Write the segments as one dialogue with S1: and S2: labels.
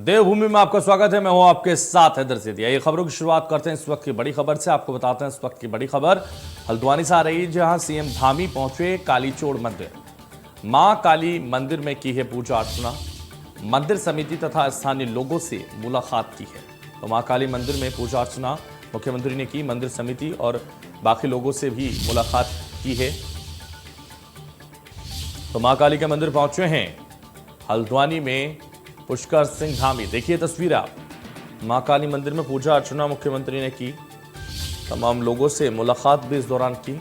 S1: देवभूमि में आपका स्वागत है। मैं हूं आपके साथ हैदर सिद्धिया। ये खबरों की शुरुआत करते हैं इस वक्त की बड़ी खबर से। आपको बताते हैं इस वक्त की बड़ी खबर हल्द्वानी से आ रही है, जहां सीएम धामी पहुंचे कालीचोड़ मंदिर। मां काली मंदिर में की है पूजा अर्चना। मंदिर समिति तथा स्थानीय लोगों से मुलाकात की है। तो मां काली मंदिर में पूजा अर्चना मुख्यमंत्री ने की। मंदिर समिति और बाकी लोगों से भी मुलाकात की है। तो मां काली के मंदिर पहुंचे हैं हल्द्वानी में पुष्कर सिंह धामी। देखिए तस्वीर आप। मां काली मंदिर में पूजा अर्चना मुख्यमंत्री ने की। तमाम लोगों से मुलाकात भी इस दौरान की।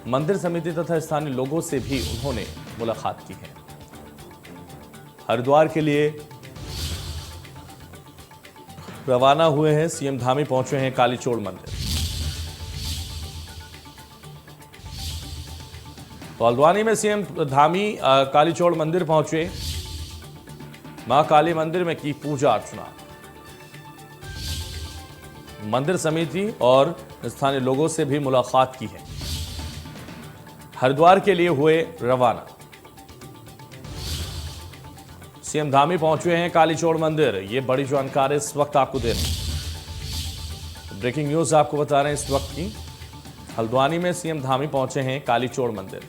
S1: मंदिर समिति तथा स्थानीय लोगों से भी उन्होंने मुलाकात की है। हरिद्वार के लिए रवाना हुए हैं। सीएम धामी पहुंचे हैं कालीचोड़ मंदिर। तो हल्द्वानी में सीएम धामी कालीचोड़ मंदिर पहुंचे। मां काली मंदिर में की पूजा अर्चना। मंदिर समिति और स्थानीय लोगों से भी मुलाकात की है। हरिद्वार के लिए हुए रवाना। सीएम धामी पहुंचे हैं कालीचोड़ मंदिर। ये बड़ी जानकारी इस वक्त आपको दे रहे हैं। ब्रेकिंग न्यूज आपको बता रहे हैं इस वक्त की। हल्द्वानी में सीएम धामी पहुंचे हैं कालीचोड़ मंदिर।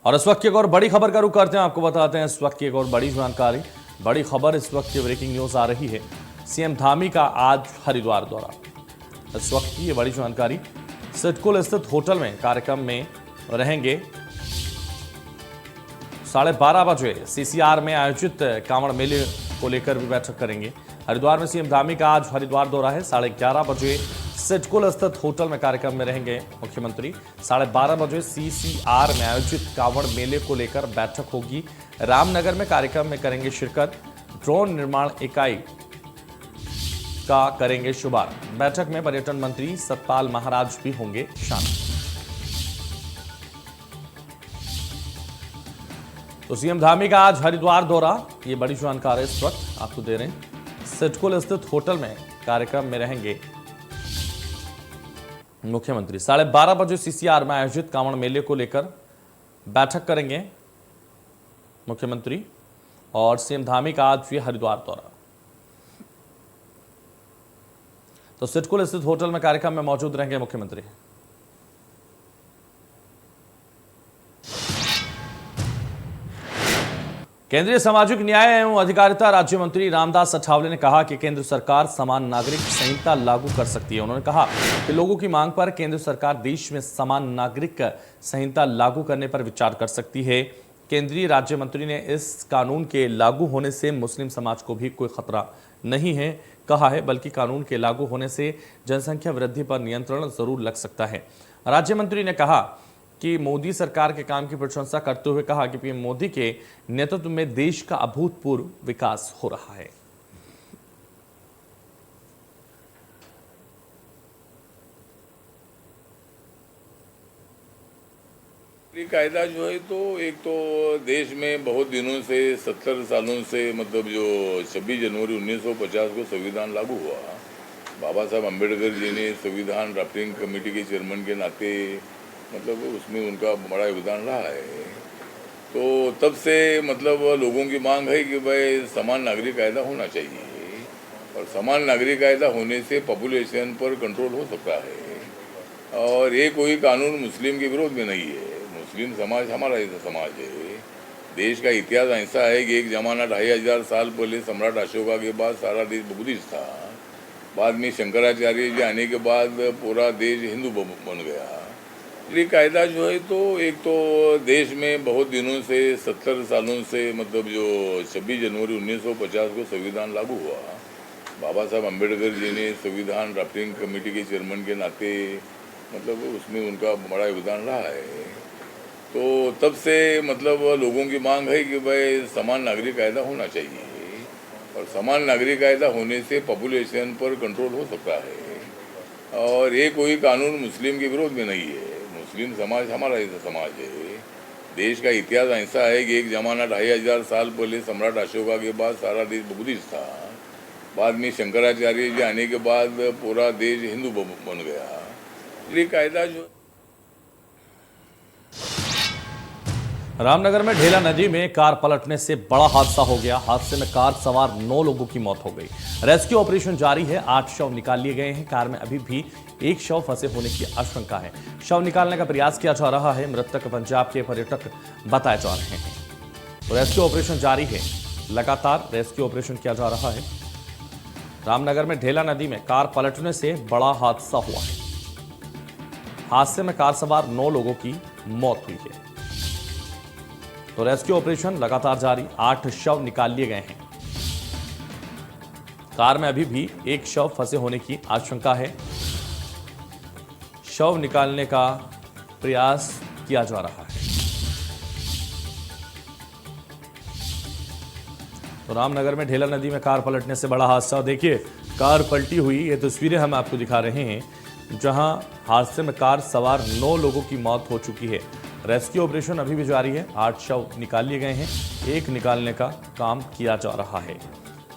S1: और इस वक्त की एक और बड़ी खबर का रुख करते हैं। आपको बताते हैं इस वक्त की एक और बड़ी जानकारी, बड़ी खबर इस वक्त की ब्रेकिंग न्यूज आ रही है। सीएम धामी का आज हरिद्वार दौरा। इस वक्त की ये बड़ी जानकारी। सिडकुल स्थित होटल में कार्यक्रम में रहेंगे। 12:30 बजे सीसीआर में आयोजित कांवड़ मेले को लेकर भी बैठक करेंगे। हरिद्वार में सीएम धामी का आज हरिद्वार दौरा है। 11:30 बजे सिडकुल स्थित होटल में कार्यक्रम में रहेंगे मुख्यमंत्री। 12:30 बजे सीसीआर में आयोजित कांवड़ मेले को लेकर बैठक होगी। रामनगर में कार्यक्रम में करेंगे शिरकत। ड्रोन निर्माण इकाई का करेंगे शुभारंभ। बैठक में पर्यटन मंत्री सतपाल महाराज भी होंगे शामिल। तो सीएम धामी का आज हरिद्वार दौरा, ये बड़ी जानकारी इस वक्त आपको दे रहे हैं। सिडकुल स्थित होटल में कार्यक्रम में रहेंगे मुख्यमंत्री। 12:30 बजे सीसीआर में आयोजित कांवड़ मेले को लेकर बैठक करेंगे मुख्यमंत्री। और सीएम धामी का आज ये हरिद्वार दौरा। तो सिडकुल स्थित होटल में कार्यक्रम में मौजूद रहेंगे मुख्यमंत्री। केंद्रीय सामाजिक न्याय एवं अधिकारिता राज्य मंत्री रामदास अठावले ने कहा कि केंद्र सरकार समान नागरिक संहिता लागू कर सकती है। उन्होंने कहा कि लोगों की मांग पर केंद्र सरकार देश में समान नागरिक संहिता लागू करने पर विचार कर सकती है। केंद्रीय राज्य मंत्री ने इस कानून के लागू होने से मुस्लिम समाज को भी कोई खतरा नहीं है कहा है, बल्कि कानून के लागू होने से जनसंख्या वृद्धि पर नियंत्रण जरूर लग सकता है। राज्य मंत्री ने कहा कि मोदी सरकार के काम की प्रशंसा करते हुए कहा कि पीएम मोदी के नेतृत्व में देश का अभूतपूर्व विकास हो रहा है।
S2: कायदा जो है तो एक तो देश में बहुत दिनों से 70 सालों से मतलब जो 26 जनवरी 1950 को संविधान लागू हुआ, बाबा साहब अम्बेडकर जी ने संविधान ड्राफ्टिंग कमेटी के चेयरमैन के नाते मतलब उसमें उनका बड़ा योगदान रहा है। तो तब से मतलब लोगों की मांग है कि भाई समान नागरिक कायदा होना चाहिए, और समान नागरिक कायदा होने से पॉपुलेशन पर कंट्रोल हो सकता है। और ये कोई कानून मुस्लिम के विरोध में नहीं है। मुस्लिम समाज हमारा ऐसा समाज है। देश का इतिहास ऐसा है कि एक जमाना 2500 साल पहले सम्राट अशोका के बाद सारा देश बुद्धिस्ट था। बाद में शंकराचार्य जी आने के बाद पूरा देश हिंदू बन गया। ये कायदा जो है तो एक तो देश में बहुत दिनों से 70 सालों से मतलब जो 26 जनवरी 1950 को संविधान लागू हुआ, बाबा साहब अम्बेडकर जी ने संविधान ड्राफ्टिंग कमेटी के चेयरमैन के नाते मतलब उसमें उनका बड़ा योगदान रहा है। तो तब से मतलब लोगों की मांग है कि भाई समान नागरिक कायदा होना चाहिए, और समान नागरिक कायदा होने से पॉपुलेशन पर कंट्रोल हो सकता है। और ये कोई कानून मुस्लिम के विरोध में नहीं है। मुस्लिम समाज हमारा ऐसा समाज है। देश का इतिहास ऐसा है कि एक जमाना 2500 साल पहले सम्राट अशोका के बाद सारा देश बुद्धिस्ट था। बाद में शंकराचार्य जी आने के बाद पूरा देश हिंदू बन गया। ये कायदा जो
S1: रामनगर में ढेला नदी में कार पलटने से बड़ा हादसा हो गया। हादसे में कार सवार 9 लोगों की मौत हो गई। रेस्क्यू ऑपरेशन जारी है। 8 शव निकाल लिए गए हैं। कार में अभी भी एक शव फंसे होने की आशंका है। शव निकालने का प्रयास किया जा रहा है। मृतक पंजाब के पर्यटक बताए जा रहे हैं। तो रेस्क्यू ऑपरेशन जारी है। लगातार रेस्क्यू ऑपरेशन किया जा रहा है। रामनगर में ढेला नदी में कार पलटने से बड़ा हादसा हुआ है। हादसे में कार सवार 9 लोगों की मौत हुई है। तो रेस्क्यू ऑपरेशन लगातार जारी। 8 शव निकाल लिए गए हैं। कार में अभी भी एक शव फंसे होने की आशंका है। शव निकालने का प्रयास किया जा रहा है। तो रामनगर में ढेला नदी में कार पलटने से बड़ा हादसा। देखिए, कार पलटी हुई ये तस्वीरें हम आपको दिखा रहे हैं, जहां हादसे में कार सवार 9 लोगों की मौत हो चुकी है। रेस्क्यू ऑपरेशन अभी भी जारी है। 8 शव निकाल लिए गए हैं। एक निकालने का काम किया जा रहा है।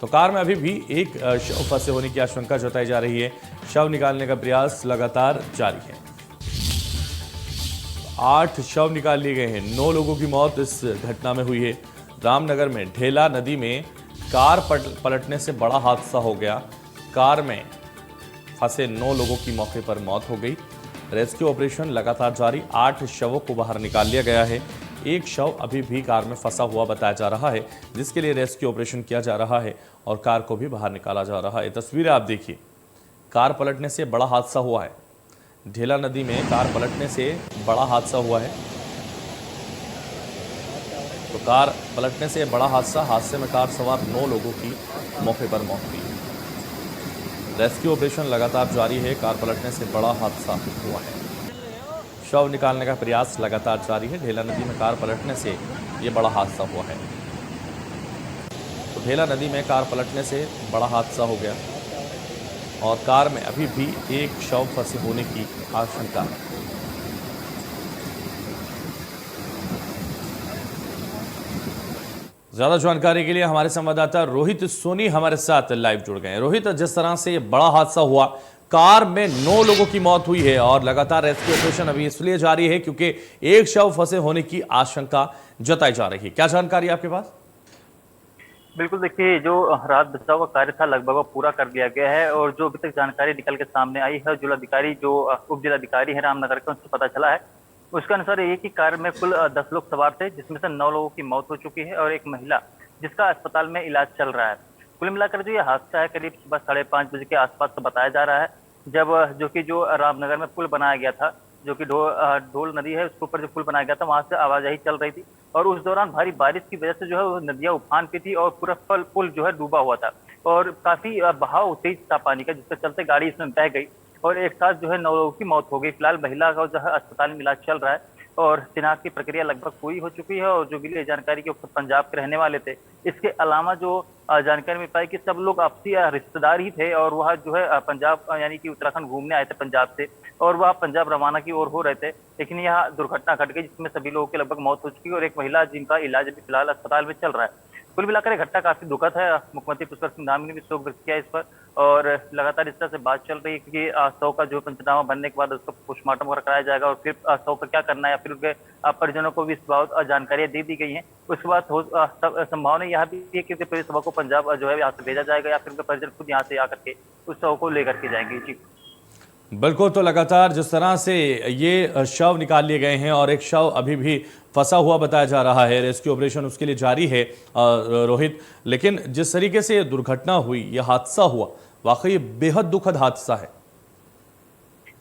S1: तो कार में अभी भी एक शव फंसे होने की आशंका जताई जा रही है। शव निकालने का प्रयास लगातार जारी है। 8 शव निकाल लिए गए हैं। 9 लोगों की मौत इस घटना में हुई है। रामनगर में ढेला नदी में कार पलटने से बड़ा हादसा हो गया। कार में फंसे 9 लोगों की मौके पर मौत हो गई। रेस्क्यू ऑपरेशन लगातार जारी। 8 शवों को बाहर निकाल लिया गया है। एक शव अभी भी कार में फंसा हुआ बताया जा रहा है, जिसके लिए रेस्क्यू ऑपरेशन किया जा रहा है और कार को भी बाहर निकाला जा रहा है। तस्वीरें आप देखिए, कार पलटने से बड़ा हादसा हुआ है। ढेला नदी में कार पलटने से बड़ा हादसा हुआ है। तो कार पलटने से बड़ा हादसा। हादसे में कार सवार 9 लोगों की मौके पर मौत हुई। रेस्क्यू ऑपरेशन लगातार जारी है। कार पलटने से बड़ा हादसा हुआ है। शव निकालने का प्रयास लगातार जारी है। ढेला नदी में कार पलटने से ये बड़ा हादसा हुआ है। तो ढेला नदी में कार पलटने से बड़ा हादसा हो गया और कार में अभी भी एक शव फंसे होने की आशंका है। ज्यादा जानकारी के लिए हमारे संवाददाता रोहित सोनी हमारे साथ लाइव जुड़ गए हैं। रोहित, जिस तरह से ये बड़ा हादसा हुआ, कार में 9 लोगों की मौत हुई है और लगातार रेस्क्यू ऑपरेशन अभी इसलिए जारी है क्योंकि एक शव फंसे होने की आशंका जताई जा रही है। क्या जानकारी आपके पास?
S3: बिल्कुल, देखिए, जो रात बचाव का कार्य था लगभग वो पूरा कर लिया गया है और जो अभी तक जानकारी निकल के सामने आई है, जिलाधिकारी जो उप जिलाधिकारी है रामनगर के, उनसे पता चला है, उसके अनुसार ये कि कार में कुल 10 लोग सवार थे, जिसमें से 9 लोगों की मौत हो चुकी है और एक महिला जिसका अस्पताल में इलाज चल रहा है। कुल मिलाकर जो ये हादसा है करीब सुबह 5:30 बजे के आसपास का बताया जा रहा है, जब जो रामनगर में पुल बनाया गया था, जो कि ढोल नदी है, उसके ऊपर जो पुल बनाया गया था, वहां से आवाजाही चल रही थी और उस दौरान भारी बारिश की वजह से जो है वो नदियां उफान पे थी और पूरा पुल जो है डूबा हुआ था और काफी बहाव तेज था पानी का, जिसके चलते गाड़ी इसमें बह गई और एक साथ जो है 9 लोगों की मौत हो गई। फिलहाल महिला का जो है अस्पताल में इलाज चल रहा है और शिनाख्त की प्रक्रिया लगभग पूरी हो चुकी है और जो मिली जानकारी के ऊपर पंजाब के रहने वाले थे। इसके अलावा जो जानकारी मिल पाई कि सब लोग आपसी रिश्तेदार ही थे और वह जो है पंजाब यानी कि उत्तराखंड घूमने आए थे पंजाब से और वह पंजाब रवाना की ओर हो रहे थे, लेकिन यह दुर्घटना घट गई जिसमें सभी लोगों की लगभग मौत हो चुकी है और एक महिला जिनका इलाज अभी फिलहाल अस्पताल में चल रहा है। कुल मिलाकर ये घटना काफी दुखद है। मुख्यमंत्री पुष्कर सिंह धामी ने भी शोक व्यक्त किया इस पर और लगातार इस तरह से बात चल रही है कि शव का जो पंचनामा बनने के बाद उसका पोस्टमार्टम कराया जाएगा और फिर शव का क्या करना है या फिर उनके परिजनों को भी इस बात जानकारियां दे दी गई हैं। उसके बाद संभावना यह भी है कि पूरे शव को पंजाब जो है यहाँ से भेजा जाएगा या फिर उनके परिजन खुद यहाँ से आकर के उस शव को लेकर के जाएंगे। जी
S1: बिल्कुल। तो लगातार जिस तरह से ये शव निकाल लिए गए हैं और एक शव अभी भी फंसा हुआ बताया जा रहा है, रेस्क्यू ऑपरेशन उसके लिए जारी है रोहित। लेकिन जिस तरीके से दुर्घटना हुई, यह हादसा हुआ, वाकई बेहद दुखद हादसा है।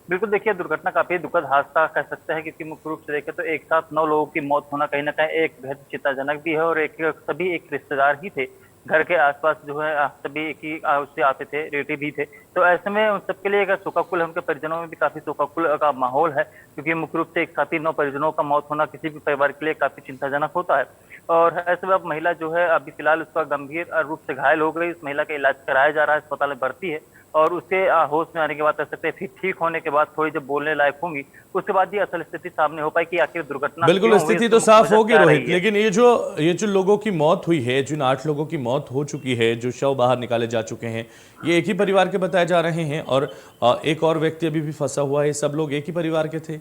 S3: बिल्कुल, देखिए, दुर्घटना काफी दुखद हादसा कह सकते हैं क्योंकि मुख्य रूप से देखें तो एक साथ 9 लोगों की मौत होना कहीं ना कहीं एक बेहद चिंताजनक भी है और सभी एक रिश्तेदार ही थे। घर के आसपास जो है सभी एक ही उससे आते थे, रिलेटिव भी थे, तो ऐसे में उन सबके लिए एक शोकाकुल है, उनके परिजनों में भी काफी शोकाकुल का माहौल है क्योंकि मुख्य रूप से एक साथ ही 9 परिजनों का मौत होना किसी भी परिवार के लिए काफी चिंताजनक होता है। और ऐसे में अब महिला जो है अभी फिलहाल उसका गंभीर रूप से घायल हो गई, उस महिला का इलाज कराया जा रहा है, अस्पताल में भर्ती है और उसके होश में आने के बाद कह सकते हैं फिर ठीक होने के बाद थोड़ी जब बोलने लायक होंगी उसके बाद ये असल स्थिति सामने हो पाई कि आखिर दुर्घटना
S1: बिल्कुल स्थिति तो साफ होगी रोहित, लेकिन ये जो लोगों की मौत हुई है, जिन 8 लोगों की मौत हो चुकी है, जो शव बाहर निकाले जा चुके हैं, ये एक ही परिवार के बताए जा रहे हैं और एक और व्यक्ति अभी भी फंसा हुआ है। सब लोग एक ही परिवार के थे।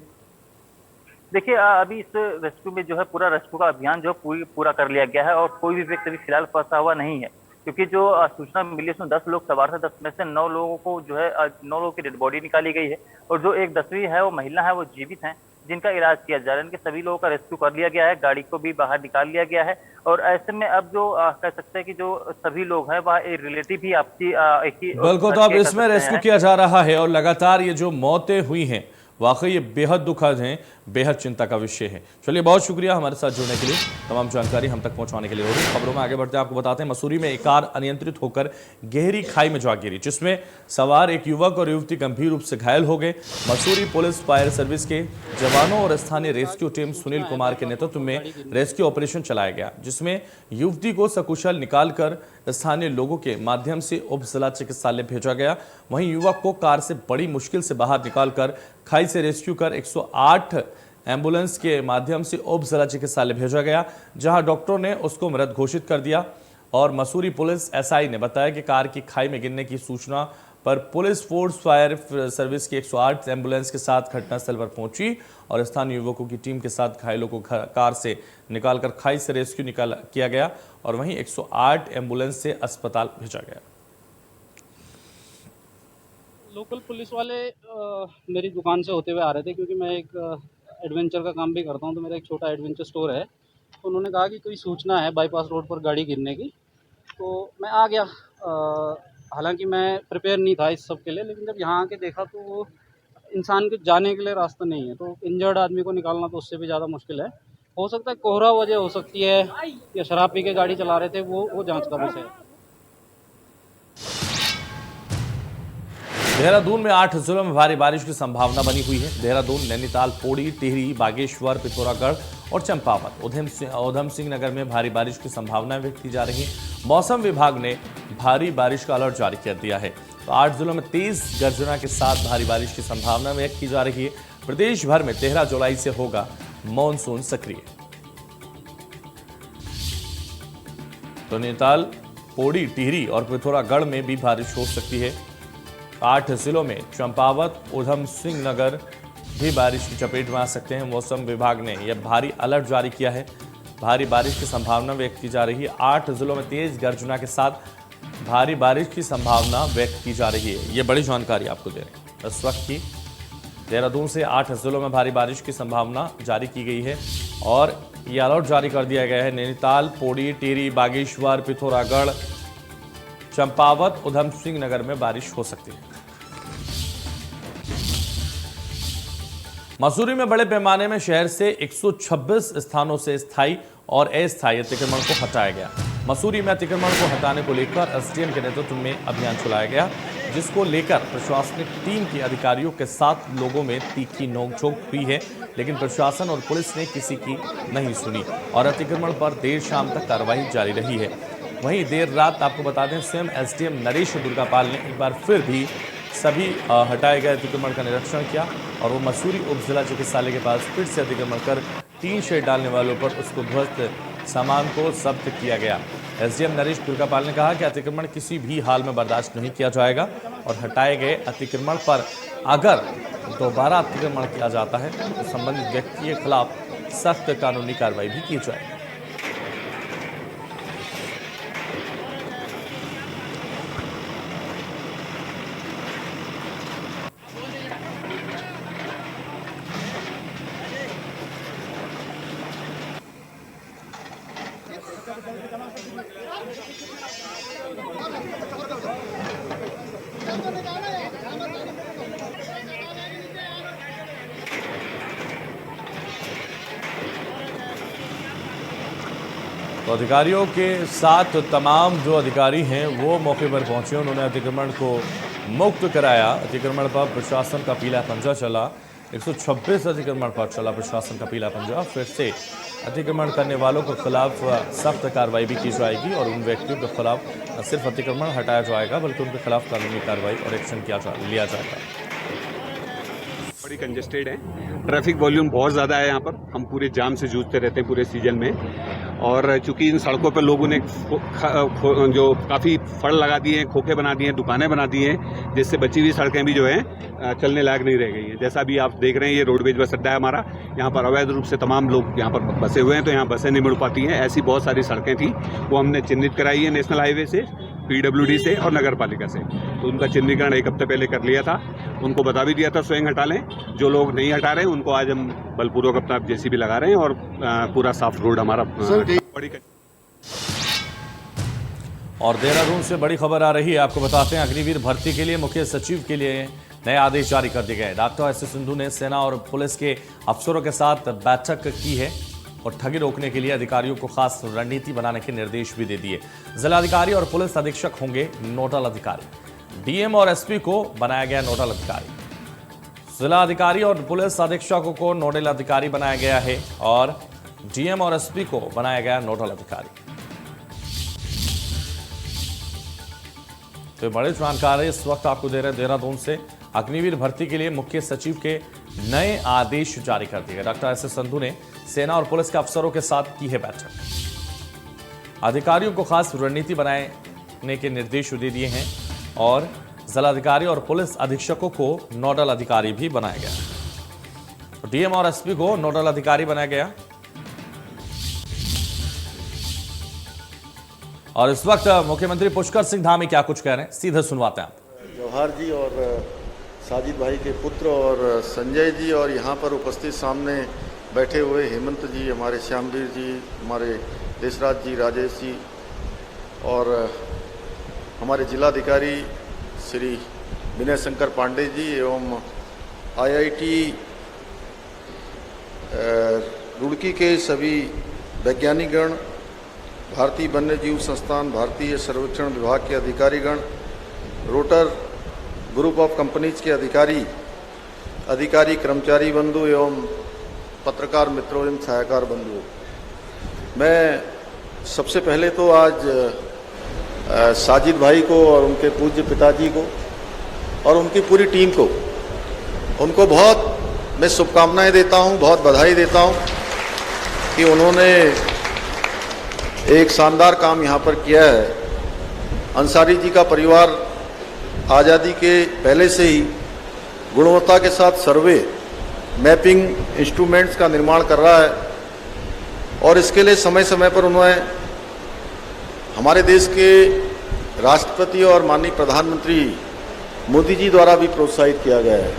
S3: देखिए अभी इस रेस्क्यू में जो है पूरा रेस्क्यू का अभियान जो है पूरा कर लिया गया है और कोई भी व्यक्ति अभी फिलहाल फंसा हुआ नहीं है, क्योंकि जो सूचना मिली उसमें 10 लोग सवार थे। 10 में से 9 लोगों को जो है 9 लोगों की डेड बॉडी निकाली गई है और जो एक 10वीं है वो महिला है, वो जीवित है, जिनका इलाज किया जा रहा है। इनके सभी लोगों का रेस्क्यू कर लिया गया है, गाड़ी को भी बाहर निकाल लिया गया है और ऐसे में अब जो कह सकते हैं कि जो सभी लोग हैं वह एक रिलेटिव ही आपसी एक ही
S1: बिल्कुल, तो अब इसमें रेस्क्यू किया जा रहा है और लगातार ये जो मौतें हुई हैं वाकई ये बेहद दुखद हैं, बेहद चिंता का विषय है। चलिए, बहुत शुक्रिया हमारे साथ जुड़ने के लिए, तमाम जानकारी हम तक पहुंचाने के लिए। और खबरों में आगे बढ़ते हैं, आपको बताते हैं मसूरी में एक कार अनियंत्रित होकर गहरी खाई में जा गिरी, जिसमें सवार एक युवक और युवती गंभीर रूप से घायल हो गए। मसूरी पुलिस फायर सर्विस के जवानों और स्थानीय रेस्क्यू टीम सुनील कुमार के नेतृत्व में रेस्क्यू ऑपरेशन चलाया गया, जिसमें युवती को सकुशल निकालकर स्थानीय लोगों के माध्यम से उप जिला चिकित्सालय भेजा गया। वहीं युवक को कार से बड़ी मुश्किल से बाहर निकालकर खाई से रेस्क्यू कर 108 एम्बुलेंस के माध्यम से उप जिला चिकित्सालय भेजा गया, जहां डॉक्टरों ने उसको मृत घोषित कर दिया। और मसूरी पुलिस एसआई ने बताया कि कार की खाई में गिरने की सूचना पर पुलिस फोर्स फायर सर्विस की 108 एम्बुलेंस के साथ घटनास्थल पर पहुंची और स्थानीय युवकों की टीम के साथ घायलों को कार से निकालकर खाई से रेस्क्यू किया गया और वहीं 108 एम्बुलेंस से अस्पताल भेजा गया।
S4: लोकल पुलिस वाले मेरी दुकान से होते हुए आ रहे थे, क्योंकि मैं एक एडवेंचर का काम भी करता हूं, तो मेरा एक छोटा एडवेंचर स्टोर है। तो उन्होंने कहा कि कोई सूचना है बाईपास रोड पर गाड़ी गिरने की, तो मैं आ गया। हालांकि मैं प्रिपेयर नहीं था इस सब के लिए, लेकिन जब यहाँ आके देखा तो वो इंसान के जाने के लिए रास्ता नहीं है, तो इंजर्ड आदमी को निकालना तो उससे भी ज़्यादा मुश्किल है। हो सकता है कोहरा वजह हो सकती है या शराब पी के गाड़ी चला रहे थे, वो जाँच का विषय है।
S1: देहरादून में 8 जिलों में भारी बारिश की संभावना बनी हुई है। देहरादून, नैनीताल, पौड़ी, टिहरी, बागेश्वर, पिथौरागढ़ और चंपावत, ऊधम सिंह नगर में भारी बारिश की संभावना व्यक्त की जा रही है। मौसम विभाग ने भारी बारिश का अलर्ट जारी कर दिया है। तो 8 जिलों में तेज गर्जना के साथ भारी बारिश की संभावना व्यक्त की जा रही है। प्रदेश भर में 13 जुलाई से होगा मॉनसून सक्रिय। तो नैनीताल, पौड़ी, टिहरी और पिथौरागढ़ में भी बारिश हो सकती है। 8 जिलों में चंपावत, ऊधम सिंह नगर भी बारिश की चपेट में आ सकते हैं। मौसम विभाग ने यह भारी अलर्ट जारी किया है। भारी बारिश की संभावना व्यक्त की जा रही है। 8 जिलों में तेज गर्जना के साथ भारी बारिश की संभावना व्यक्त की जा रही है। ये बड़ी जानकारी आपको दे रहे हैं इस वक्त की। देहरादून से 8 जिलों में भारी बारिश की संभावना जारी की गई है और ये अलर्ट जारी कर दिया गया है। नैनीताल, पौड़ी, टिहरी, बागेश्वर, पिथौरागढ़, चंपावत, ऊधम सिंह नगर में बारिश हो सकती है। मसूरी में बड़े पैमाने में शहर से 126 स्थानों से स्थायी और अस्थायी अतिक्रमण को हटाया गया। मसूरी में अतिक्रमण को हटाने को लेकर एसडीएम के नेतृत्व में अभियान चलाया गया, जिसको लेकर प्रशासनिक टीम के अधिकारियों के साथ लोगों में तीखी नोकझोंक हुई है, लेकिन प्रशासन और पुलिस ने किसी की नहीं सुनी और अतिक्रमण पर देर शाम तक कार्रवाई जारी रही है। वहीं देर रात आपको बता दें, स्वयं एसडीएम नरेश दुर्गापाल ने एक बार फिर भी सभी हटाए गए अतिक्रमण का निरीक्षण किया और वो मसूरी उप जिला चिकित्सालय के पास फिर से अतिक्रमण कर टीन शेड डालने वालों पर उसको ध्वस्त सामान को जब्त किया गया। एसडीएम नरेश दुर्गापाल ने कहा कि अतिक्रमण किसी भी हाल में बर्दाश्त नहीं किया जाएगा और हटाए गए अतिक्रमण पर अगर दोबारा अतिक्रमण किया जाता है तो संबंधित व्यक्ति के खिलाफ सख्त कानूनी कार्रवाई भी की जाएगी। तो अधिकारियों के साथ तमाम जो अधिकारी हैं वो मौके पर पहुंचे, उन्होंने अतिक्रमण को मुक्त कराया। अतिक्रमण पर प्रशासन का पीला पंजा चला, 126 अतिक्रमण पर चला प्रशासन का पीला पंजा। फिर से अतिक्रमण करने वालों के खिलाफ सख्त कार्रवाई भी की जाएगी और उन व्यक्तियों के खिलाफ न सिर्फ अतिक्रमण हटाया जाएगा बल्कि उनके खिलाफ कानूनी कार्रवाई और एक्शन लिया जाएगा।
S5: बड़ी कंजेस्टेड है, ट्रैफिक वॉल्यूम बहुत ज़्यादा है यहाँ पर। हम पूरे जाम से जूझते रहते हैं पूरे सीजन में और चूंकि इन सड़कों पर लोगों ने जो काफ़ी फड़ लगा दिए हैं, खोखे बना दिए हैं, दुकानें बना दी हैं, जिससे बची हुई सड़कें भी जो हैं चलने लायक नहीं रह गई हैं। जैसा भी आप देख रहे हैं, ये रोडवेज बस अड्डा है हमारा, यहाँ पर अवैध रूप से तमाम लोग यहाँ पर बसे हुए हैं, तो यहाँ बसें नहीं मुड़ पाती हैं। ऐसी बहुत सारी सड़कें थी, वो हमने चिन्हित कराई है नेशनल हाईवे से, PWD से और नगर पालिका से। तो उनका चिन्हीकरण 1 हफ्ते पहले कर लिया था, उनको बता भी दिया था स्वयं हटा लें। जो लोग नहीं हटा रहे हैं उनको आज हम बलपूर्वक अपना JCB लगा रहे हैं और पूरा साफ रोड हमारा
S1: और देहरादून से बड़ी खबर आ रही है, आपको बताते हैं। अग्निवीर भर्ती के लिए मुख्य सचिव के लिए नए आदेश जारी कर दिए गए। Doctor S. सिंधु ने सेना और पुलिस के अफसरों के साथ बैठक की है और ठगी रोकने के लिए अधिकारियों को खास रणनीति बनाने के निर्देश भी दे दिए। जिलाधिकारी और पुलिस अधीक्षक होंगे नोडल अधिकारी। DM और SP को बनाया गया नोडल अधिकारी। जिला अधिकारी और पुलिस अधीक्षकों को नोडल अधिकारी बनाया गया है और DM और SP को बनाया गया नोडल अधिकारी। तो बड़ी जानकारी इस वक्त आपको दे रहे हैं देहरादून से। अग्निवीर भर्ती के लिए मुख्य सचिव के नए आदेश जारी कर दिए। Doctor S. सिंधु ने सेना और पुलिस के अफसरों के साथ की है बैठक। अधिकारियों को खास रणनीति बनाने के निर्देश दे दिए हैं और जिलाधिकारी और पुलिस अधीक्षकों को नोडल अधिकारी भी बनाया गया। DM और SP को नोडल अधिकारी बनाया गया। और इस वक्त मुख्यमंत्री पुष्कर सिंह धामी क्या कुछ कह रहे हैं, सीधे सुनवाते हैं आप।
S6: जवाहर जी और साजिद भाई के पुत्र और संजय जी और यहाँ पर उपस्थित सामने बैठे हुए हेमंत जी, हमारे श्यामवीर जी, हमारे देशराज जी, राजेश जी और हमारे जिलाधिकारी श्री विनय शंकर पांडे जी एवं IIT रुड़की के सभी वैज्ञानिकगण, भारतीय वन्यजीव संस्थान, भारतीय सर्वेक्षण विभाग के अधिकारीगण, रोटर ग्रुप ऑफ कंपनीज के अधिकारी कर्मचारी बंधु एवं पत्रकार मित्रों एवं छायाकार बंधुओं, मैं सबसे पहले तो आज साजिद भाई को और उनके पूज्य पिताजी को और उनकी पूरी टीम को, उनको बहुत मैं शुभकामनाएं देता हूं, बहुत बधाई देता हूं कि उन्होंने एक शानदार काम यहाँ पर किया है। अंसारी जी का परिवार आज़ादी के पहले से ही गुणवत्ता के साथ सर्वे, मैपिंग इंस्ट्रूमेंट्स का निर्माण कर रहा है और इसके लिए समय समय पर उन्हें हमारे देश के राष्ट्रपति और माननीय प्रधानमंत्री मोदी जी द्वारा भी प्रोत्साहित किया गया है।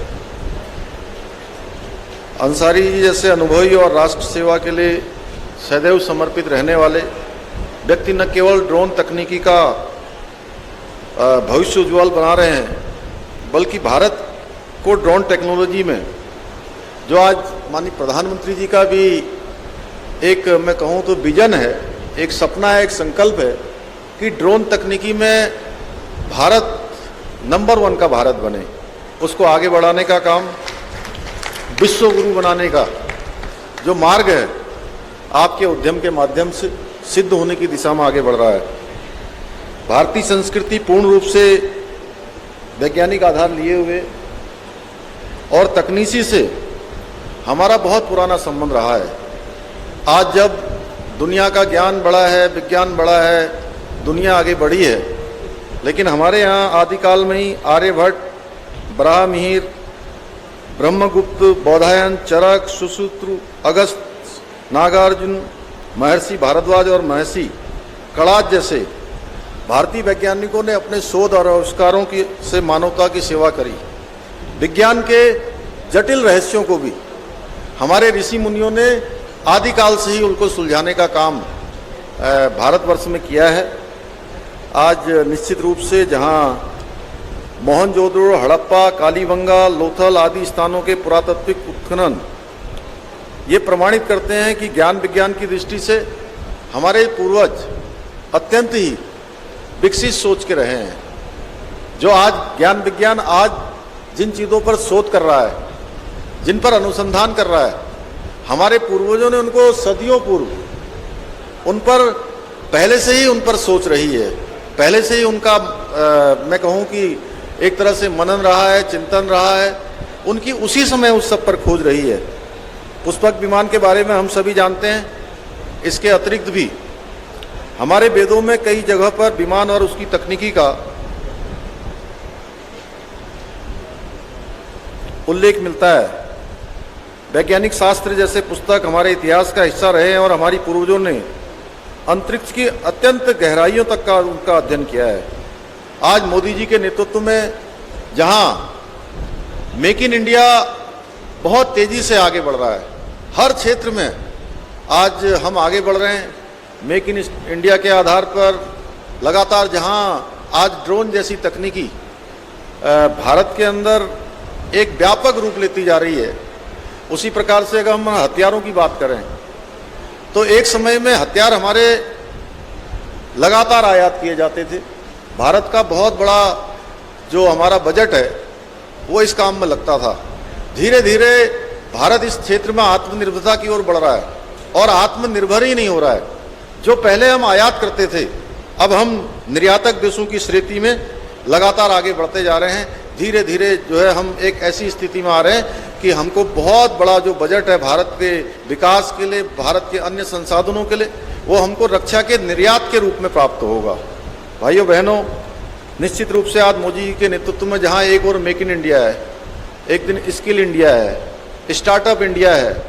S6: अंसारी जी जैसे अनुभवी और राष्ट्र सेवा के लिए सदैव समर्पित रहने वाले व्यक्ति न केवल ड्रोन तकनीकी का भविष्य उज्ज्वल बना रहे हैं, बल्कि भारत को ड्रोन टेक्नोलॉजी में जो आज माननीय प्रधानमंत्री जी का भी एक मैं कहूँ तो विजन है, एक सपना है, एक संकल्प है कि ड्रोन तकनीकी में भारत नंबर 1 का भारत बने, उसको आगे बढ़ाने का काम, विश्व गुरु बनाने का जो मार्ग है आपके उद्यम के माध्यम से सिद्ध होने की दिशा में आगे बढ़ रहा है। भारतीय संस्कृति पूर्ण रूप से वैज्ञानिक आधार लिए हुए और तकनीकी से हमारा बहुत पुराना संबंध रहा है। आज जब दुनिया का ज्ञान बढ़ा है, विज्ञान बढ़ा है, दुनिया आगे बढ़ी है, लेकिन हमारे यहाँ आदिकाल में ही आर्यभट्ट, बराहमिहिर, ब्रह्मगुप्त, बौधायन, चरक, सुश्रुत, अगस्त, नागार्जुन, महर्षि भारद्वाज और महर्षि कणाद जैसे भारतीय वैज्ञानिकों ने अपने शोध और आविष्कारों की से मानवता की सेवा करी। विज्ञान के जटिल रहस्यों को भी हमारे ऋषि मुनियों ने आदिकाल से ही उनको सुलझाने का काम भारतवर्ष में किया है। आज निश्चित रूप से जहां मोहनजोदड़ो, हड़प्पा, कालीबंगा, लोथल आदि स्थानों के पुरातात्विक उत्खनन ये प्रमाणित करते हैं कि ज्ञान विज्ञान की दृष्टि से हमारे पूर्वज अत्यंत ही विकसित सोच के रहे हैं। जो आज ज्ञान विज्ञान आज जिन चीज़ों पर शोध कर रहा है, जिन पर अनुसंधान कर रहा है, हमारे पूर्वजों ने उनको सदियों पूर्व उन पर पहले से ही उन पर सोच रही है, पहले से ही उनका मैं कहूँ कि एक तरह से मनन रहा है, चिंतन रहा है, उनकी उसी समय उस सब पर खोज रही है। पुष्पक विमान के बारे में हम सभी जानते हैं, इसके अतिरिक्त भी हमारे वेदों में कई जगह पर विमान और उसकी तकनीकी का उल्लेख मिलता है। वैज्ञानिक शास्त्र जैसे पुस्तक हमारे इतिहास का हिस्सा रहे हैं और हमारी पूर्वजों ने अंतरिक्ष की अत्यंत गहराइयों तक का उनका अध्ययन किया है। आज मोदी जी के नेतृत्व में जहां मेक इन इंडिया बहुत तेजी से आगे बढ़ रहा है, हर क्षेत्र में आज हम आगे बढ़ रहे हैं। मेक इन इंडिया के आधार पर लगातार जहां आज ड्रोन जैसी तकनीकी भारत के अंदर एक व्यापक रूप लेती जा रही है, उसी प्रकार से अगर हम हथियारों की बात करें तो एक समय में हथियार हमारे लगातार आयात किए जाते थे। भारत का बहुत बड़ा जो हमारा बजट है वो इस काम में लगता था। धीरे धीरे भारत इस क्षेत्र में आत्मनिर्भरता की ओर बढ़ रहा है और आत्मनिर्भर ही नहीं हो रहा है। जो पहले हम आयात करते थे, अब हम निर्यातक देशों की श्रेणी में लगातार आगे बढ़ते जा रहे हैं। धीरे धीरे जो है हम एक ऐसी स्थिति में आ रहे हैं कि हमको बहुत बड़ा जो बजट है भारत के विकास के लिए, भारत के अन्य संसाधनों के लिए, वो हमको रक्षा के निर्यात के रूप में प्राप्त होगा। भाइयों बहनों, निश्चित रूप से आज मोदी जी के नेतृत्व में जहां एक और मेक इन इंडिया है, एक दिन स्किल इंडिया है, स्टार्टअप इंडिया है,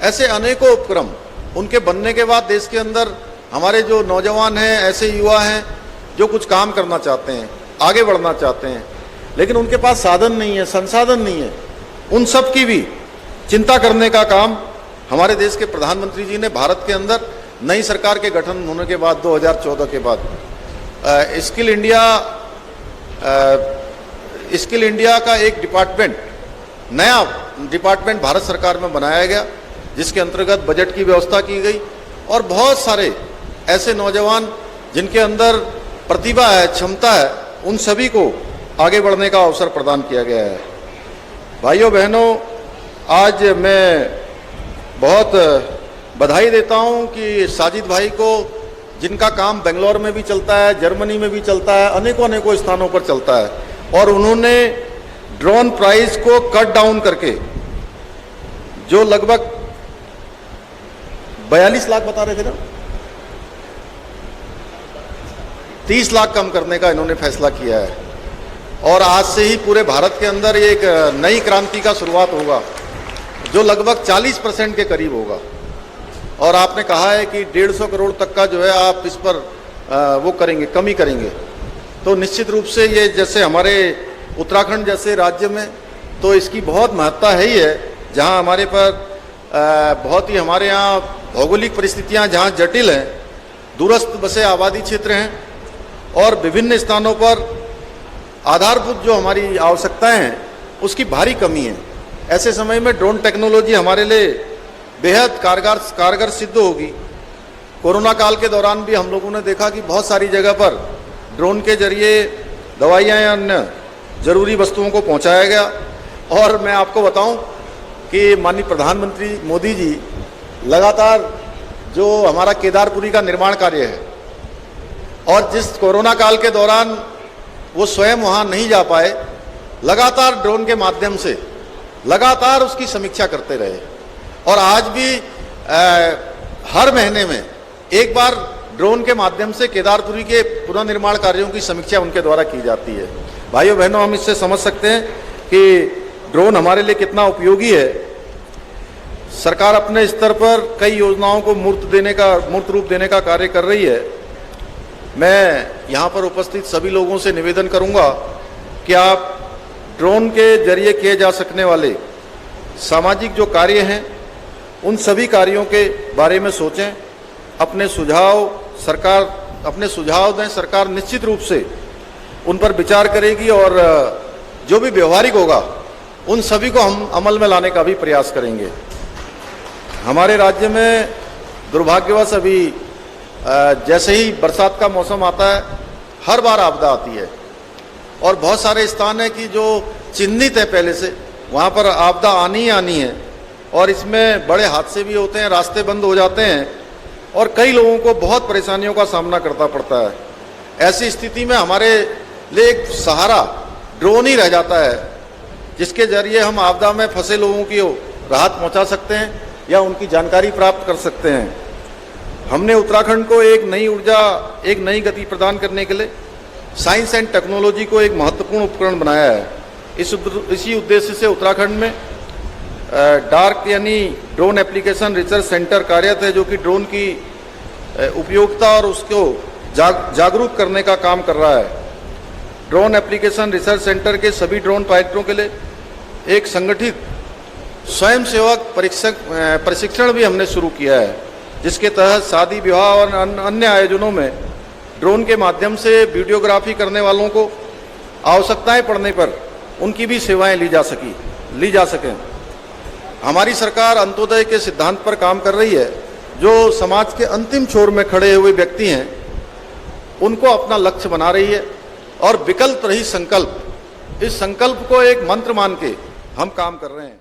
S6: ऐसे अनेकों उपक्रम उनके बनने के बाद देश के अंदर हमारे जो नौजवान हैं, ऐसे युवा हैं जो कुछ काम करना चाहते हैं, आगे बढ़ना चाहते हैं, लेकिन उनके पास साधन नहीं है, संसाधन नहीं है, उन सब की भी चिंता करने का काम हमारे देश के प्रधानमंत्री जी ने भारत के अंदर नई सरकार के गठन होने के बाद 2014 के बाद स्किल इंडिया का एक डिपार्टमेंट, नया डिपार्टमेंट भारत सरकार में बनाया गया, जिसके अंतर्गत बजट की व्यवस्था की गई और बहुत सारे ऐसे नौजवान जिनके अंदर प्रतिभा है, क्षमता है, उन सभी को आगे बढ़ने का अवसर प्रदान किया गया है। भाइयों बहनों, आज मैं बहुत बधाई देता हूं कि साजिद भाई को, जिनका काम बेंगलोर में भी चलता है, जर्मनी में भी चलता है, अनेकों स्थानों पर चलता है, और उन्होंने ड्रोन प्राइस को कट डाउन करके जो लगभग 42 लाख बता रहे थे ना, 30 लाख कम करने का इन्होंने फैसला किया है। और आज से ही पूरे भारत के अंदर एक नई क्रांति का शुरुआत होगा जो लगभग 40% के करीब होगा। और आपने कहा है कि 150 करोड़ तक का जो है आप इस पर वो करेंगे, कमी करेंगे, तो निश्चित रूप से ये जैसे हमारे उत्तराखंड जैसे राज्य में तो इसकी बहुत महत्ता है ही है, जहां हमारे पर बहुत ही हमारे यहाँ भौगोलिक परिस्थितियां जहां जटिल हैं, दूरस्थ बसे आबादी क्षेत्र हैं और विभिन्न स्थानों पर आधारभूत जो हमारी आवश्यकताएं हैं उसकी भारी कमी है। ऐसे समय में ड्रोन टेक्नोलॉजी हमारे लिए बेहद कारगर सिद्ध होगी। कोरोना काल के दौरान भी हम लोगों ने देखा कि बहुत सारी जगह पर ड्रोन के जरिए दवाइयाँ या अन्य जरूरी वस्तुओं को पहुंचाया गया। और मैं आपको बताऊं कि माननीय प्रधानमंत्री मोदी जी लगातार जो हमारा केदारपुरी का निर्माण कार्य है, और जिस कोरोना काल के दौरान वो स्वयं वहां नहीं जा पाए, लगातार ड्रोन के माध्यम से लगातार उसकी समीक्षा करते रहे। और आज भी हर महीने में एक बार ड्रोन के माध्यम से केदारपुरी के पुनर्निर्माण कार्यों की समीक्षा उनके द्वारा की जाती है। भाइयों बहनों, हम इससे समझ सकते हैं कि ड्रोन हमारे लिए कितना उपयोगी है। सरकार अपने स्तर पर कई योजनाओं को मूर्त रूप देने का कार्य कर रही है। मैं यहाँ पर उपस्थित सभी लोगों से निवेदन करूँगा कि आप ड्रोन के जरिए किए जा सकने वाले सामाजिक जो कार्य हैं उन सभी कार्यों के बारे में सोचें, अपने सुझाव दें। सरकार निश्चित रूप से उन पर विचार करेगी और जो भी व्यवहारिक होगा उन सभी को हम अमल में लाने का भी प्रयास करेंगे। हमारे राज्य में दुर्भाग्यवश अभी जैसे ही बरसात का मौसम आता है हर बार आपदा आती है, और बहुत सारे स्थान है कि जो चिन्हित है पहले से, वहाँ पर आपदा आनी ही आनी है, और इसमें बड़े हादसे भी होते हैं, रास्ते बंद हो जाते हैं और कई लोगों को बहुत परेशानियों का सामना करना पड़ता है। ऐसी स्थिति में हमारे लिए एक सहारा ड्रोन ही रह जाता है, जिसके जरिए हम आपदा में फंसे लोगों की राहत पहुंचा सकते हैं या उनकी जानकारी प्राप्त कर सकते हैं। हमने उत्तराखंड को एक नई ऊर्जा, एक नई गति प्रदान करने के लिए साइंस एंड टेक्नोलॉजी को एक महत्वपूर्ण उपकरण बनाया है। इसी उद्देश्य से उत्तराखंड में डार्क यानी ड्रोन एप्लीकेशन रिसर्च सेंटर कार्यरत है, जो कि ड्रोन की उपयोगिता और उसको जागरूक करने का काम कर रहा है। ड्रोन एप्लीकेशन रिसर्च सेंटर के सभी ड्रोन पायलटों के लिए एक संगठित स्वयंसेवक प्रशिक्षण भी हमने शुरू किया है, जिसके तहत शादी विवाह और अन्य आयोजनों में ड्रोन के माध्यम से वीडियोग्राफी करने वालों को आवश्यकताएं पड़ने पर उनकी भी सेवाएं ली जा सकें। हमारी सरकार अंत्योदय के सिद्धांत पर काम कर रही है। जो समाज के अंतिम छोर में खड़े हुए व्यक्ति हैं, उनको अपना लक्ष्य बना रही है और विकल्प रही संकल्प, इस संकल्प को एक मंत्र मान के हम काम कर रहे हैं।